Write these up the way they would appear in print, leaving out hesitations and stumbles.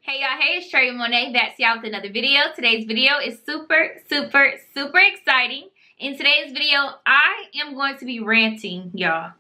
Hey y'all, hey, it's Troyia Monay. That's y'all with another video. Today's video is super exciting. In today's video, I am going to be ranting, y'all,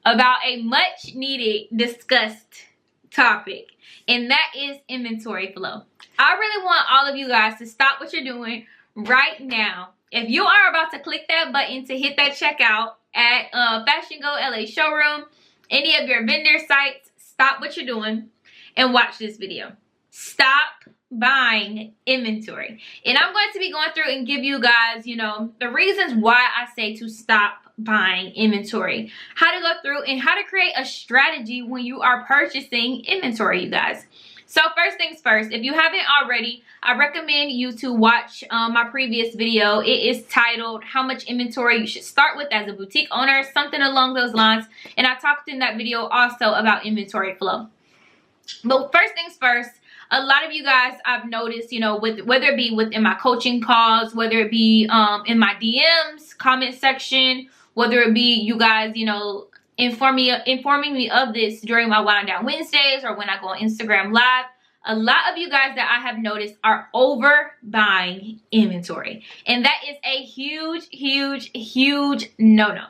about a much needed, discussed topic, and that is inventory flow. I really want all of you guys to stop what you're doing right now. If you are about to click that button to hit that checkout at Fashion Go LA showroom, any of your vendor sites, stop what you're doing and watch this video. Stop buying inventory. And I'm going to be going through and give you guys, the reasons why I say to stop buying inventory, how to go through and how to create a strategy when you are purchasing inventory, you guys. So first things first, if you haven't already, I recommend you to watch my previous video. It is titled How Much Inventory You Should Start With as a Boutique Owner, something along those lines. And I talked in that video also about inventory flow. But first things first, a lot of you guys I've noticed, whether it be within my coaching calls, whether it be in my DMs, comment section, whether it be you guys, informing me of this during my Wind Down Wednesdays or when I go on Instagram Live, a lot of you guys that I have noticed are overbuying inventory. And that is a huge no-no.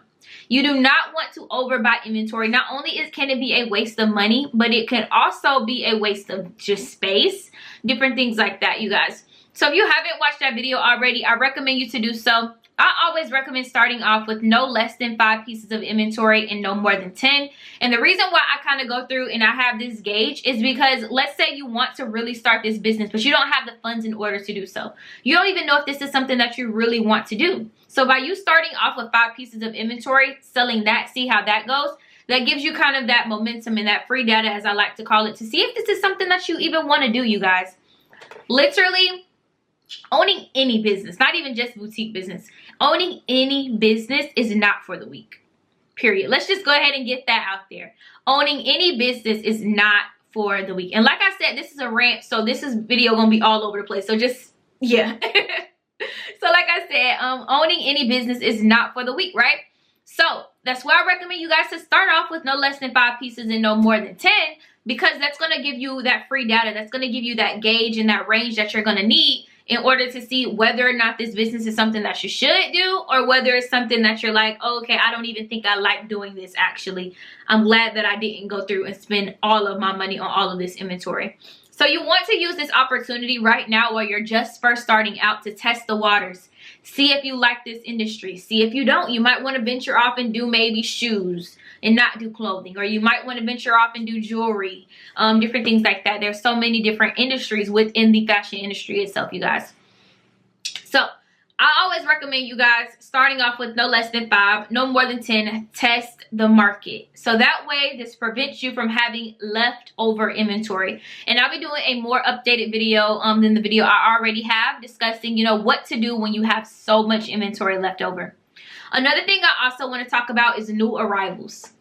You do not want to overbuy inventory. Not only can it be a waste of money, but it can also be a waste of just space, different things like that, you guys. So if you haven't watched that video already, I recommend you to do so. I always recommend starting off with no less than 5 pieces of inventory and no more than 10. And the reason why I kind of go through and I have this gauge is because let's say you want to really start this business, but you don't have the funds in order to do so. You don't even know if this is something that you really want to do. So by you starting off with 5 pieces of inventory, selling that, see how that goes, that gives you kind of that momentum and that free data, as I like to call it, to see if this is something that you even want to do, you guys. Literally, owning any business, not even just boutique business, owning any business is not for the weak, period. Let's just go ahead and get that out there. Owning any business is not for the weak. And like I said, this is a rant, so this is video gonna be all over the place. So just, yeah. So like I said, owning any business is not for the weak, right? So that's why I recommend you guys to start off with no less than 5 pieces and no more than 10, because that's gonna give you that free data. That's gonna give you that gauge and that range that you're gonna need in order to see whether or not this business is something that you should do, or whether it's something that you're like, oh, okay, I don't even think I like doing this actually. I'm glad that I didn't go through and spend all of my money on all of this inventory. So you want to use this opportunity right now while you're just first starting out to test the waters. See if you like this industry. See if you don't. You might want to venture off and do maybe shoes and not do clothing. Or you might want to venture off and do jewelry. Different things like that. There's so many different industries within the fashion industry itself, you guys. So I always recommend you guys starting off with no less than 5, no more than 10. Test the market. So that way this prevents you from having leftover inventory. And I'll be doing a more updated video than the video I already have, discussing, what to do when you have so much inventory left over. Another thing I also want to talk about is new arrivals.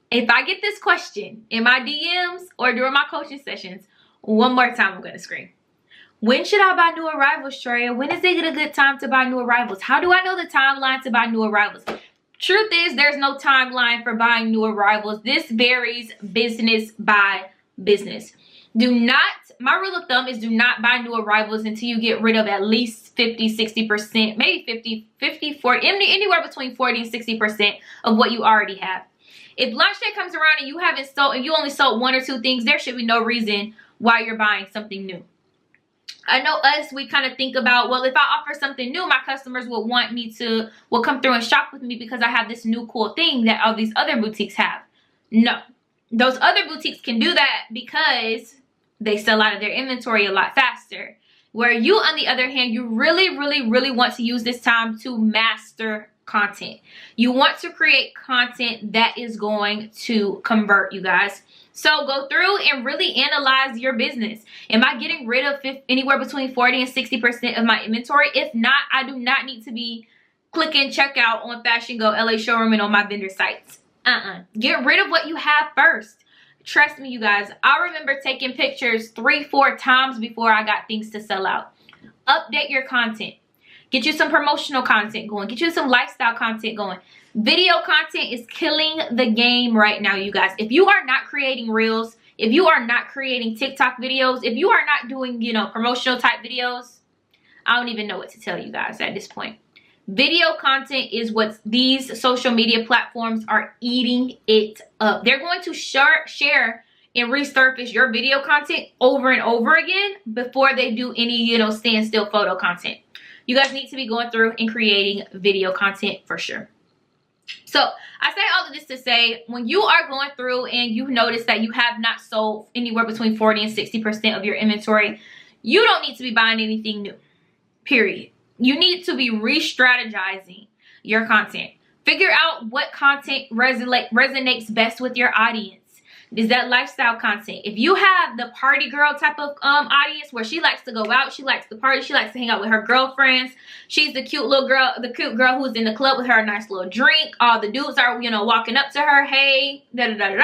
If I get this question in my DMs or during my coaching sessions, one more time I'm going to scream. When should I buy new arrivals, Troyia? When is it a good time to buy new arrivals? How do I know the timeline to buy new arrivals? Truth is, there's no timeline for buying new arrivals. This varies business by business. My rule of thumb is do not buy new arrivals until you get rid of at least 50, 60%, maybe 50, 40, anywhere between 40 and 60% of what you already have. If launch day comes around and you only sold 1 or 2 things, there should be no reason why you're buying something new. I know we kind of think about, well, if I offer something new, my customers will come through and shop with me because I have this new cool thing that all these other boutiques have. No, those other boutiques can do that because they sell out of their inventory a lot faster. Where you, on the other hand, you really want to use this time to master content. You want to create content that is going to convert, you guys. So go through and really analyze your business. Am I getting rid of anywhere between 40 and 60% of my inventory? If not, I do not need to be clicking checkout on Fashion Go LA showroom and on my vendor sites. Get rid of what you have first. Trust me, you guys. I remember taking pictures 3-4 times before I got things to sell out. Update your content. Get you some promotional content going. Get you some lifestyle content going. Video content is killing the game right now, you guys. If you are not creating reels, If you are not creating TikTok videos, if you are not doing, you know, promotional type videos, I don't even know what to tell you guys at this point. Video content is what these social media platforms are eating it up. They're going to share and resurface your video content over and over again before they do any, you know, standstill photo content. You guys need to be going through and creating video content for sure. So I say all of this to say, when you are going through and you notice that you have not sold anywhere between 40 and 60% of your inventory, you don't need to be buying anything new, period. You need to be re-strategizing your content. Figure out what content resonates best with your audience. Is that lifestyle content? If you have the party girl type of audience where she likes to go out, she likes to party, she likes to hang out with her girlfriends, she's the cute little girl, the cute girl who's in the club with her nice little drink, all the dudes are, you know, walking up to her, hey, da da da da.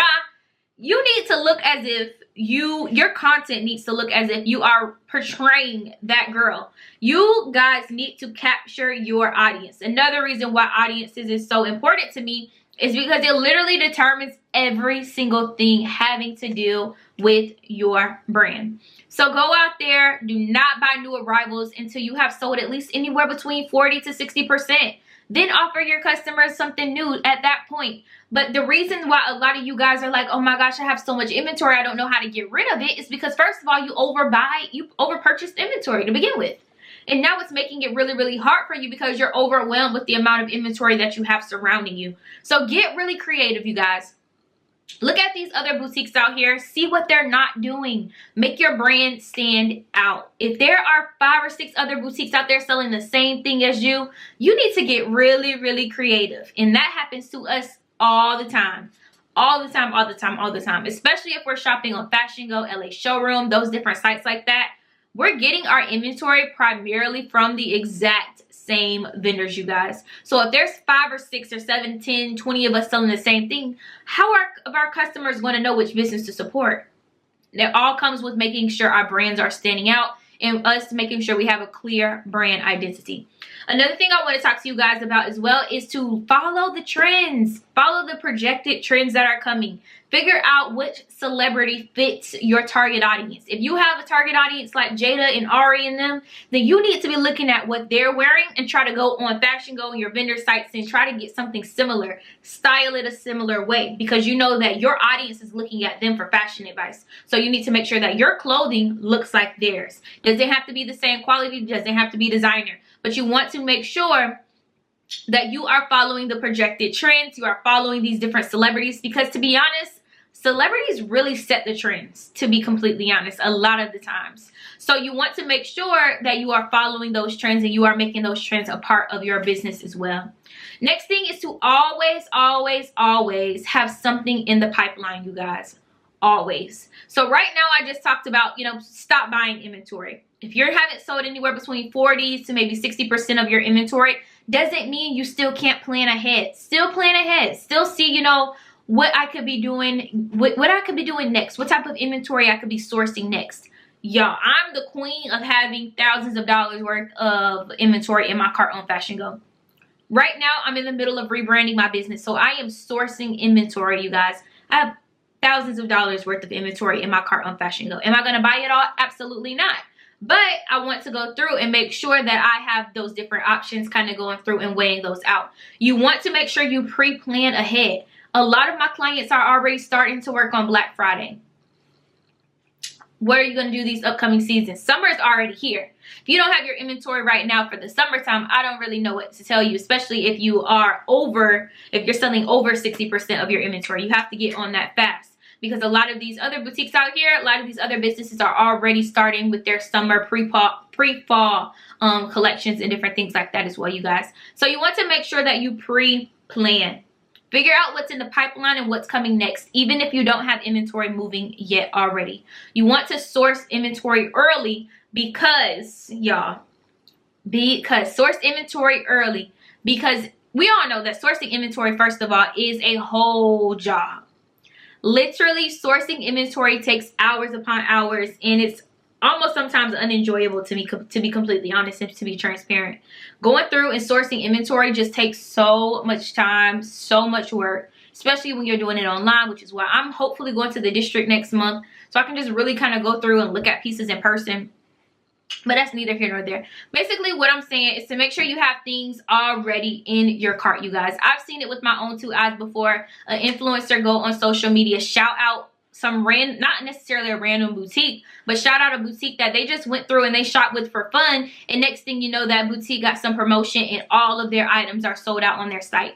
You need to look as if your content needs to look as if you are portraying that girl. You guys need to capture your audience. Another reason why audiences is so important to me is because it literally determines every single thing having to do with your brand. So go out there, do not buy new arrivals until you have sold at least anywhere between 40 to 60%. Then offer your customers something new at that point. But the reason why a lot of you guys are like, oh my gosh, I have so much inventory, I don't know how to get rid of it, is because first of all, you overpurchased inventory to begin with. And now it's making it really, really hard for you because you're overwhelmed with the amount of inventory that you have surrounding you. So get really creative, you guys. Look at these other boutiques out here. See what they're not doing. Make your brand stand out. If there are 5 or 6 other boutiques out there selling the same thing as you, you need to get really, really creative. And that happens to us all the time. All the time, all the time, all the time. Especially if we're shopping on Fashion Go, LA Showroom, those different sites like that. We're getting our inventory primarily from the exact same vendors, you guys. So if there's 5 or 6 or 7, 10, 20 of us selling the same thing, how are our customers going to know which business to support? It all comes with making sure our brands are standing out and us making sure we have a clear brand identity. Another thing I want to talk to you guys about as well is to follow the trends. Follow the projected trends that are coming. Figure out which celebrity fits your target audience. If you have a target audience like Jada and Ari and them, then you need to be looking at what they're wearing and try to go on Fashion Go and your vendor sites and try to get something similar. Style it a similar way because you know that your audience is looking at them for fashion advice. So you need to make sure that your clothing looks like theirs. Does it have to be the same quality? Does it have to be designer? But you want to make sure that you are following the projected trends. You are following these different celebrities because, to be honest, celebrities really set the trends, to be completely honest, a lot of the times. So you want to make sure that you are following those trends and you are making those trends a part of your business as well. Next thing is to always, always, always have something in the pipeline, you guys. Always. So right now I just talked about, you know, stop buying inventory. If you haven't sold anywhere between 40 to maybe 60% of your inventory, doesn't mean you still can't plan ahead. Still plan ahead. Still see, you know, what I could be doing, what I could be doing next, what type of inventory I could be sourcing next. Y'all, I'm the queen of having thousands of dollars worth of inventory in my cart on Fashion Go. Right now, I'm in the middle of rebranding my business, so I am sourcing inventory, you guys. I have thousands of dollars worth of inventory in my cart on Fashion Go. Am I going to buy it all? Absolutely not. But I want to go through and make sure that I have those different options kind of going through and weighing those out. You want to make sure you pre-plan ahead. A lot of my clients are already starting to work on Black Friday. What are you going to do these upcoming seasons? Summer is already here. If you don't have your inventory right now for the summertime, I don't really know what to tell you, especially if you're selling over 60% of your inventory. You have to get on that fast. Because a lot of these other boutiques out here, a lot of these other businesses are already starting with their summer pre-fall collections and different things like that as well, you guys. So you want to make sure that you pre-plan. Figure out what's in the pipeline and what's coming next, even if you don't have inventory moving yet already. You want to source inventory early because, y'all, source inventory early because we all know that sourcing inventory, first of all, is a whole job. Literally, sourcing inventory takes hours upon hours, and it's almost sometimes unenjoyable to me, to be completely honest and to be transparent. Going through and sourcing inventory just takes so much time, so much work, especially when you're doing it online, which is why I'm hopefully going to the district next month, so I can just really kind of go through and look at pieces in person. But that's neither here nor there. Basically, what I'm saying is to make sure you have things already in your cart, you guys. I've seen it with my own two eyes before. An influencer go on social media, shout out some random, not necessarily a random boutique, but shout out a boutique that they just went through and they shop with for fun. And next thing you know, that boutique got some promotion and all of their items are sold out on their site.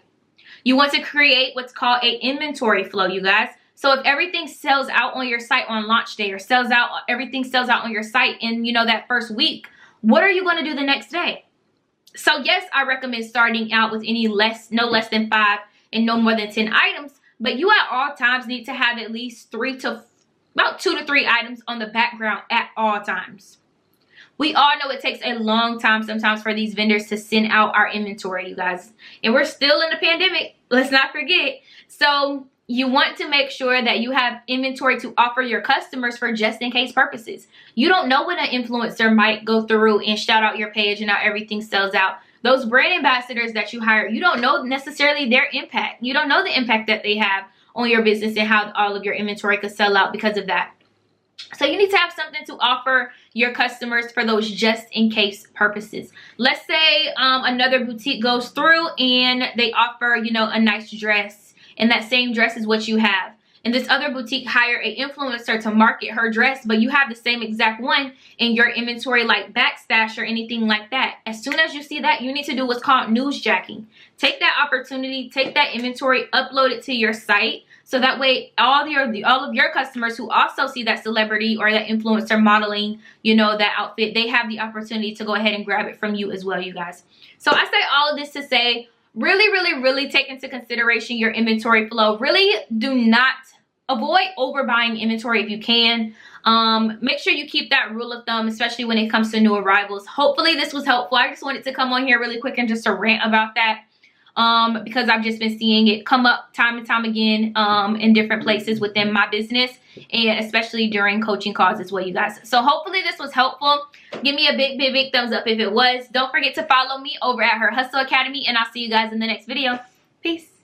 You want to create what's called a inventory flow, you guys. So if everything sells out on your site on launch day, or everything sells out on your site in, you know, that first week, what are you going to do the next day? So yes, I recommend starting out with no less than 5 and no more than 10 items, but you at all times need to have at least about 2 to 3 items on the background at all times. We all know it takes a long time sometimes for these vendors to send out our inventory, you guys. And we're still in the pandemic, let's not forget. So you want to make sure that you have inventory to offer your customers for just in case purposes. You don't know when an influencer might go through and shout out your page and now everything sells out. Those brand ambassadors that you hire, you don't know necessarily their impact. You don't know the impact that they have on your business and how all of your inventory could sell out because of that. So you need to have something to offer your customers for those just in case purposes. Let's say another boutique goes through and they offer, you know, a nice dress, and that same dress is what you have. And this other boutique hire an influencer to market her dress, but you have the same exact one in your inventory, like backstash or anything like that. As soon as you see that, you need to do what's called newsjacking. Take that opportunity, take that inventory, upload it to your site, so that way all of your customers who also see that celebrity or that influencer modeling, you know, that outfit, they have the opportunity to go ahead and grab it from you as well, you guys. So I say all of this to say, really take into consideration your inventory flow. Really do not avoid overbuying inventory if you can. Make sure you keep that rule of thumb, especially when it comes to new arrivals. Hopefully this was helpful. I just wanted to come on here really quick and just to rant about that, because I've just been seeing it come up time and time again in different places within my business, and especially during coaching calls as well, you guys. So hopefully this was helpful. Give me a big thumbs up if it was. Don't forget to follow me over at Her Hustle Academy, and I'll see you guys in the next video. Peace.